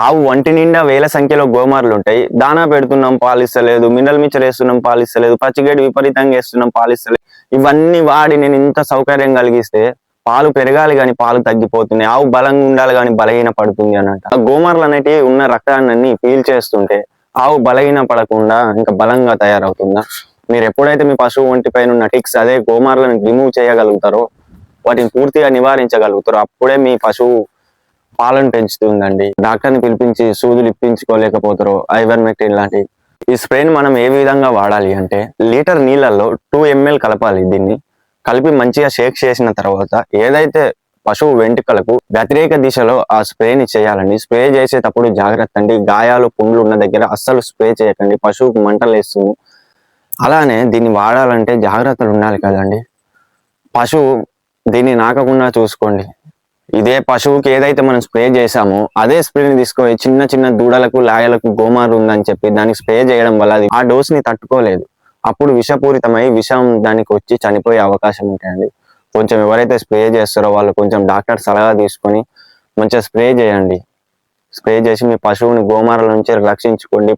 ఆవు ఒంటి నిండా వేల సంఖ్యలో గోమార్లు ఉంటాయి. దానా పెడుతున్నాం పాలిస్తలేదు, మినరల్ మిక్చర్ వేస్తున్నాం పాలిస్తలేదు, పచ్చిగడ్డి విపరీతంగా వేస్తున్నాం పాలిస్తలేదు. ఇవన్నీ వాడి నేను ఇంత సౌకర్యం కలిగిస్తే పాలు పెరగాలి కానీ పాలు తగ్గిపోతున్నాయి. ఆవు బలంగా ఉండాలి కానీ బలహీన పడుతుంది అన్నట్టు. ఆ గోమార్లు అనేటివి ఉన్న రక్తాన్ని పీల్ చేస్తుంటే ఆవు బలహీన పడకుండా ఇంకా బలంగా తయారవుతుందా? మీరు ఎప్పుడైతే మీ పశువు ఒంటిపైన ఉన్న టిక్స్ అదే గోమార్లను రిమూవ్ చేయగలుగుతారో, వాటిని పూర్తిగా నివారించగలుగుతారు, అప్పుడే మీ పశువు పాలను పెంచుతుందండి. డాక్టర్ని పిలిపించి సూదులు ఇప్పించుకోలేకపోతారు ఐవర్మెక్టిన్ లాంటి. ఈ స్ప్రేని మనం ఏ విధంగా వాడాలి అంటే, లీటర్ నీళ్ళల్లో 2 ml కలపాలి. దీన్ని కలిపి మంచిగా షేక్ చేసిన తర్వాత ఏదైతే పశువు వెంట్రుకలకు వ్యతిరేక దిశలో ఆ స్ప్రేని చేయాలండి. స్ప్రే చేసేటప్పుడు జాగ్రత్త అండి, గాయాలు పుండ్లు ఉన్న దగ్గర అస్సలు స్ప్రే చేయకండి, పశువుకు మంటలు వేస్తుంది. అలానే దీన్ని వాడాలంటే జాగ్రత్తలు ఉండాలి కదండి. పశువు దీన్ని నాకకుండా చూసుకోండి. ఇదే పశువుకి ఏదైతే మనం స్ప్రే చేసామో అదే స్ప్రేని తీసుకొని చిన్న చిన్న దూడలకు లాయలకు గోమారు ఉందని చెప్పి దానికి స్ప్రే చేయడం వల్ల అది ఆ డోస్ని తట్టుకోలేదు. అప్పుడు విషపూరితమై విషం దానికి వచ్చి చనిపోయే అవకాశం ఉంటాయండి. కొంచెం ఎవరైతే స్ప్రే చేస్తారో వాళ్ళు కొంచెం డాక్టర్ సలహా తీసుకొని మంచిగా స్ప్రే చేయండి. స్ప్రే చేసి మీ పశువుని గోమారల నుంచి రక్షించుకోండి.